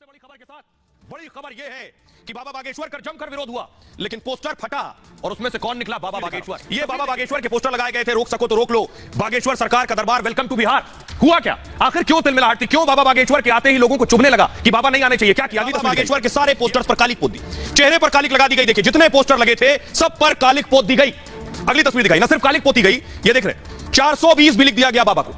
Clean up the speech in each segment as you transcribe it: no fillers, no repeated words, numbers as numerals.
सबसे बड़ी खबर के साथ बड़ी खबर यह है कि बाबा बागेश्वर का जमकर विरोध हुआ, लेकिन पोस्टर फटा और उसमें से कौन निकला? बाबा बागेश्वर। ये बाबा बागेश्वर के पोस्टर लगाए गए थे, रोक सको तो रोक लो, बागेश्वर सरकार का दरबार, वेलकम टू बिहार। हुआ क्या? आखिर क्यों तिलमिलाहट थी? क्यों बाबा बागेश्वर के आते ही लोगों को चुभने लगा कि बाबा नहीं आने चाहिए? क्या किया? बाबा बागेश्वर के सारे पोस्टर्स पर कालिक पोत दी, चेहरे पर कालिक लगा दी गई। देखिए जितने पोस्टर लगे थे सब पर कालिक पोत दी गई। अगली तस्वीर दिखाई, ना सिर्फ कालिक पोती गई, ये देख रहे 420 भी लिख दिया गया बाबा को।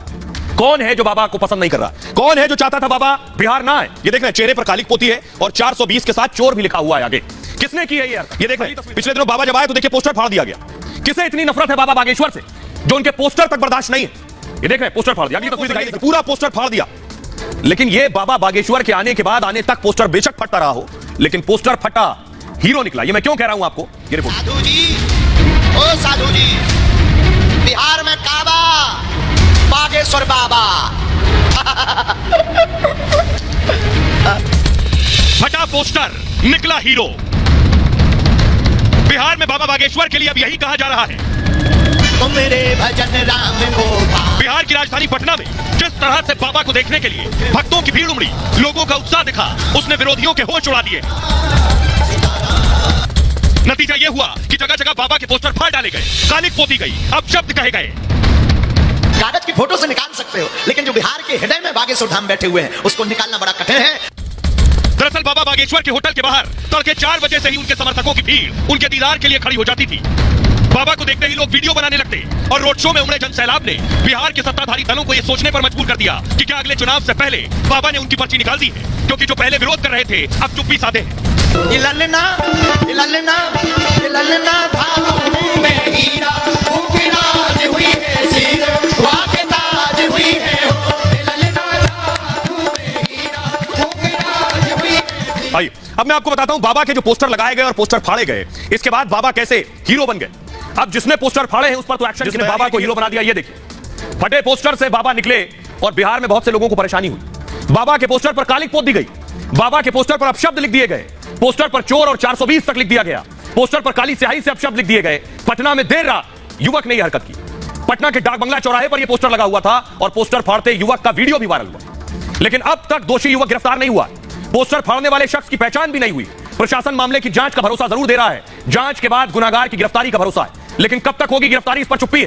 कौन है जो बाबा को पसंद नहीं कर रहा? कौन है जो चाहता था बाबा बिहार ना आए? ये देख रहे हैं चेहरे पर कालिक पोती है और 420 के साथ चोर भी लिखा हुआ है आगे। किसने की है ये? ये देख रहे हैं पिछले दिनों बाबा जब आए तो देखिए पोस्टर फाड़ दिया गया। किसे इतनी नफरत है बाबा बागेश्वर से जो उनके पोस्टर तक बर्दाश्त नहीं है? ये देख रहे हैं पोस्टर फाड़ दिया। अगली तस्वीर दिखाई, पूरा पोस्टर फाड़ दिया। लेकिन ये बाबा बागेश्वर के आने के बाद आने तक पोस्टर बेशक फटता रहा हो, लेकिन पोस्टर फटा, हीरो निकला। ये मैं क्यों कह रहा हूं आपको? ये रिपोर्ट। साधु जी, ओ साधु जी, बिहार में काबा, बागेश्वर बाबा। फटा पोस्टर, निकला हीरो। बिहार में बाबा बागेश्वर के लिए अब यही कहा जा रहा है। तुम मेरे भजन राम को। बिहार की राजधानी पटना में जिस तरह से बाबा को देखने के लिए भक्तों की भीड़ उमड़ी, लोगों का उत्साह दिखा, उसने विरोधियों के होश उड़ा दिए। नतीजा यह हुआ कि जगह जगह बाबा के पोस्टर फाड़ डाले गए, कालिक पोती गई, अब शब्द कहे गए। कागज की फोटो से निकाल सकते हो, लेकिन जो बिहार के हृदय में बागेश्वर धाम बैठे हुए हैं उसको निकालना बड़ा कठिन है। दरअसल बाबा बागेश्वर के होटल के बाहर तड़के 4 बजे से ही उनके समर्थकों की भीड़ उनके दीदार के लिए खड़ी हो जाती थी। बाबा को देखते ही लोग वीडियो बनाने लगते और रोड शो में उमड़े जन सैलाब ने बिहार के सत्ताधारी दलों को यह सोचने पर मजबूर कर दिया कि क्या अगले चुनाव से पहले बाबा ने उनकी पर्ची निकाल दी है, क्योंकि जो पहले विरोध कर रहे थे अब चुप्पी साधे हैं। आइए अब मैं आपको बताता हूं बाबा के जो पोस्टर लगाए गए और पोस्टर फाड़े गए, इसके बाद बाबा कैसे हीरो बन गए। अब जिसने पोस्टर फाड़े हैं उस पर तो एक्शन, जिसने बाबा को हीरो बना दिया। ये देखिए फटे पोस्टर से बाबा निकले और बिहार में बहुत से लोगों को परेशानी हुई। बाबा के पोस्टर पर कालिक पोत दी गई, बाबा के पोस्टर पर अपशब्द लिख दिए गए, पोस्टर पर चोर और 420 तक लिख दिया गया, पोस्टर पर काली स्याही से अपशब्द लिख दिए गए। पटना में देर रात युवक ने यह हरकत की। पटना के डाक बंगला चौराहे पर यह पोस्टर लगा हुआ था और पोस्टर फाड़ते युवक का वीडियो भी वायरल हुआ, लेकिन अब तक दोषी युवक गिरफ्तार नहीं हुआ। पोस्टर फाड़ने वाले शख्स की पहचान भी नहीं हुई। प्रशासन मामले की जांच का भरोसा जरूर दे रहा है, जांच के बाद गुनाहगार की गिरफ्तारी का भरोसा है, लेकिन कब तक होगी गिरफ्तारी, इस पर चुप्पी है।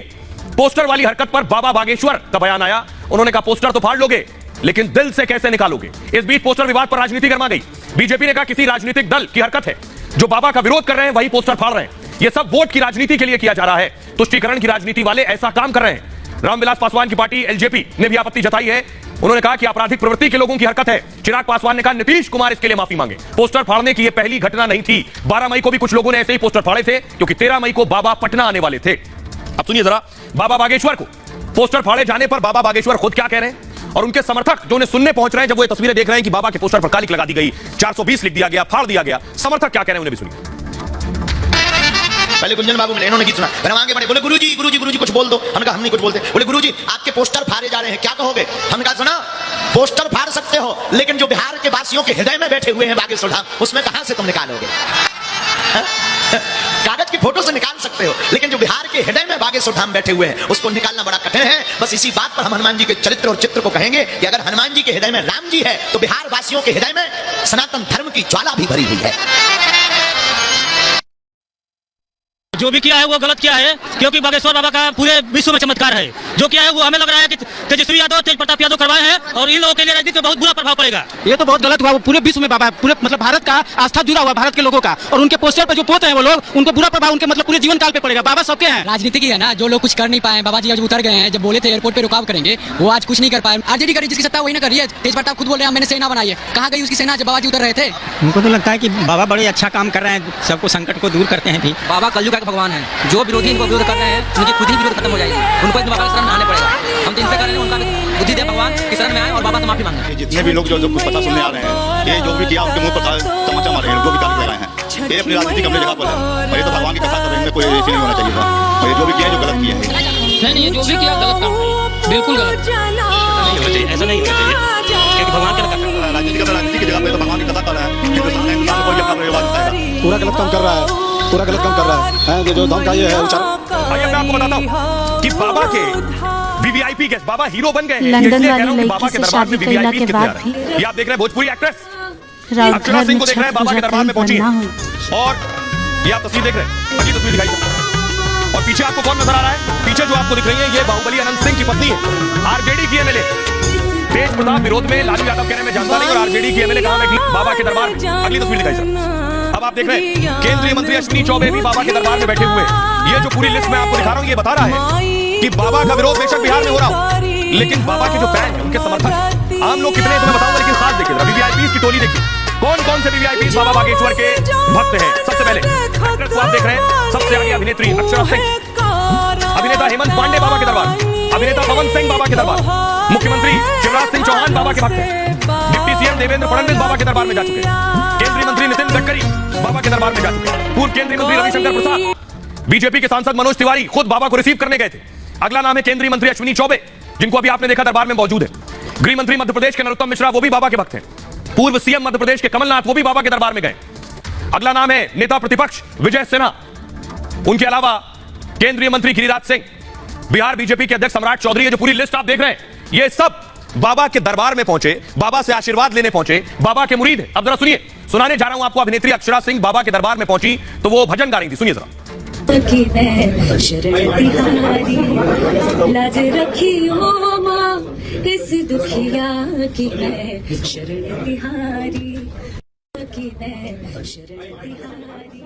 पोस्टर वाली हरकत पर बाबा बागेश्वर का बयान आया। उन्होंने कहा पोस्टर तो फाड़ लोगे, लेकिन दिल से कैसे निकालोगे? इस बीच पोस्टर विवाद पर राजनीति गर्मा गई। बीजेपी ने कहा किसी राजनीतिक दल की हरकत है, जो बाबा का विरोध कर रहे हैं वही पोस्टर फाड़ रहे हैं। यह सब वोट की राजनीति के लिए किया जा रहा है, तुष्टीकरण की राजनीति वाले ऐसा काम कर रहे हैं। रामविलास पासवान की पार्टी एलजेपी ने भी आपत्ति जताई है। उन्होंने कहा कि आपराधिक प्रवृत्ति के लोगों की हरकत है। चिराग पासवान ने कहा नीतीश कुमार इसके लिए माफी मांगे। पोस्टर फाड़ने की यह पहली घटना नहीं थी। 12 मई को भी कुछ लोगों ने ऐसे ही पोस्टर फाड़े थे, क्योंकि 13 मई को बाबा पटना आने वाले थे। अब सुनिए जरा बाबा बागेश्वर को पोस्टर फाड़े जाने पर बाबा बागेश्वर खुद क्या कह रहे हैं और उनके समर्थक जो उन्हें सुनने पहुंच रहे हैं जब वो ये तस्वीरें देख रहे हैं कि बाबा के पोस्टर पर कालिक लगा दी गई, 420 लिख दिया गया, फाड़ दिया गया। समर्थक क्या कह रहे हैं उन्हें भी सुनिए। पहले गुंजन बाबू मिले, इन्होंने गीत सुना, फिर हम आगे बढ़े, बोले गुरुजी गुरुजी गुरुजी कुछ बोल दो। हमने कहा हम नहीं कुछ बोलते। बोले गुरुजी आपके पोस्टर फाड़े जा रहे हैं, क्या कहोगे? हमने कहा सुना, पोस्टर फाड़ सकते हो, लेकिन जो बिहार के वासियों के हृदय में बैठे हुए हैं बागेश्वर धाम, उसमें कहां से तुम निकालोगे? कागज की फोटो से निकाल सकते हो, लेकिन जो बिहार के हृदय में बागेश्वर धाम बैठे हुए हैं उसको निकालना बड़ा कठिन है। बस इसी बात पर हम हनुमान जी के चरित्र और चित्र को कहेंगे कि अगर हनुमान जी के हृदय में राम जी है तो बिहार वासियों के हृदय में सनातन धर्म की ज्वाला भी भरी हुई है। जो भी किया है वो गलत किया है, क्योंकि बागेश्वर बाबा का पूरे विश्व में चमत्कार है। जो किया है वो हमें लग रहा है कि तेजस्वी यादव, तेज प्रताप यादव करवाए हैं और इन लोगों के लिए राजनीति में बहुत बुरा प्रभाव पड़ेगा। ये तो बहुत गलत हुआ। पूरे विश्व में बाबा, पूरे मतलब भारत का आस्था जुड़ा हुआ, भारत के लोगों का, और उनके पोस्टर पर जो पोत हैं वो लोग, उनको बुरा प्रभाव उनके मतलब पूरे जीवन काल पे पड़ेगा। बाबा सबके हैं। राजनीति की है ना, जो लोग कुछ कर नहीं पाए, बाबा जी आज उतर गए हैं। जब बोले थे एयरपोर्ट पे रुकाव करेंगे, वो आज कुछ नहीं कर पाए। आरजेडी करी, जिसकी सत्ता वही ना करी है। तेज प्रताप खुद बोले हैं मैंने सेना बनाई है, कहाँ गई उसकी सेना जब बाबा जी उतर रहे थे? उनको तो लगता है कि बाबा बड़े अच्छा काम कर रहे हैं, सबको संकट को दूर करते हैं भी। बाबा कलयुग का भगवान है, जो विरोधी इनको विरोध कर रहे हैं उनकी खुद ही विरोध खत्म हो जाएगी। उनको इस बाबा के शरण में आने पड़ेगा। हम तो इनसे कर रहे हैं, उनका बुद्धि दे भगवान की शरण में आए और बाबा से माफी मांगे। जितने भी लोग जो कुछ पता सुनने आ रहे हैं, ये जो भी किया उनके मुंह पर तमाचा मारे हैं, जो भी कार्य कर रहे हैं, ये अपनी राजनीति अपनी जगह पर है। और ये तो भगवान की कथा कर रहे हैं, कोई ऐसी नहीं होना चाहिए था। और ये जो भी किया जो गलत किया है, नहीं, जो भी किया गलत काम है, बिल्कुल गलत। ऐसा नहीं होना चाहिए, क्योंकि भगवान का राजनीति की जगह पे तो भगवान की कथा कर रहा है। हिंदुस्तान को ये अपना रिवाज बताएगा, पूरा गलत काम कर रहा है, पूरा गलत काम कर रहा है। जो धमका ये है उच्चारण। आइए मैं आपको बताता हूं कि बाबा के वीवीआईपी गेस्ट, बाबा हीरो बन गए हैं। लंदन इसलिए कह वाली रहा हूं कि लड़की बाबा के से दरबार में शादी वीवीआईपी करने के कितने आ बाद रहे हैं। ये आप देख रहे हैं भोजपुरी एक्ट्रेस रात अक्षरा भर सिंह में को देख रहे हैं छठ बाबा के पूजा दरबार में पहुंची करना है। हो। और ये आप तस्वीर देख रहे हैं, अगली तस्वीर दिखाई जाए। और पीछे आपको कौन नजर आ रहा है? पीछे जो आपको दिख रही है ये बाहुबली अनंत सिंह की पत्नी है, आरजेडी की एमएलए। तेज प्रताप विरोध में लालू यादव कह रहे हैं मैं जानता नहीं, और आरजेडी की एमएलए कहां बैठी बाबा के दरबार में। अगली तस्वीर दिखाई जाए। अब आप देख रहे हैं केंद्रीय मंत्री अश्विनी चौबे भी बाबा के दरबार में बैठे हुए हैं। ये जो पूरी लिस्ट मैं आपको दिखा रहा हूं ये बता रहा है कि बाबा का विरोध बेशक बिहार में हो रहा हो, लेकिन बाबा के जो फैन हैं उनके समर्थक आम लोग कितने हैं तो मैं बताऊंगा, लेकिन खास देखिए वीवीआईपी की टोली देखिए कौन कौन से वीवीआईपी बाबा बागेश्वर के भक्त हैं। सबसे पहले एक्ट्रेस को आप देख रहे हैं, सबसे आगे अभिनेत्री अक्षरा सिंह, अभिनेता हेमंत पांडे बाबा के दरबार, अभिनेता पवन सिंह बाबा के दरबार, मुख्यमंत्री शिवराज सिंह चौहान बाबा के भक्त हैं, डिप्टी सीएम देवेंद्र फडणवीस बाबा के दरबार में जा चुके हैं, केंद्रीय मंत्री नितिन गडकरी बाबा के दरबार में जा चुके हैं, पूर्व केंद्रीय मंत्री रविशंकर प्रसाद, बीजेपी के सांसद मनोज तिवारी खुद बाबा को रिसीव करने गए थे। अगला नाम है केंद्रीय मंत्री अश्विनी चौबे, जिनको अभी आपने देखा दरबार में मौजूद है। गृह मंत्री मध्य प्रदेश के नरोत्तम मिश्रा वो भी बाबा के भक्त हैं। पूर्व सीएम मध्य प्रदेश के कमलनाथ वो भी बाबा के दरबार में गए। अगला नाम है नेता प्रतिपक्ष विजय सिन्हा, उनके अलावा केंद्रीय मंत्री गिरिराज सिंह, बिहार बीजेपी के अध्यक्ष सम्राट चौधरी। ये जो पूरी लिस्ट आप देख रहे हैं ये सब बाबा के दरबार में पहुंचे, बाबा से आशीर्वाद लेने पहुंचे, बाबा के मुरीद हैं। अब जरा सुनिए, सुनाने जा रहा हूं आपको अभिनेत्री अक्षरा सिंह बाबा के दरबार में पहुंची तो वो भजन गा रही थी, सुनिए जरा। लाज रखियो मां इस दुखिया की मैं शरण तिहारी की मैं शरण तिहारी।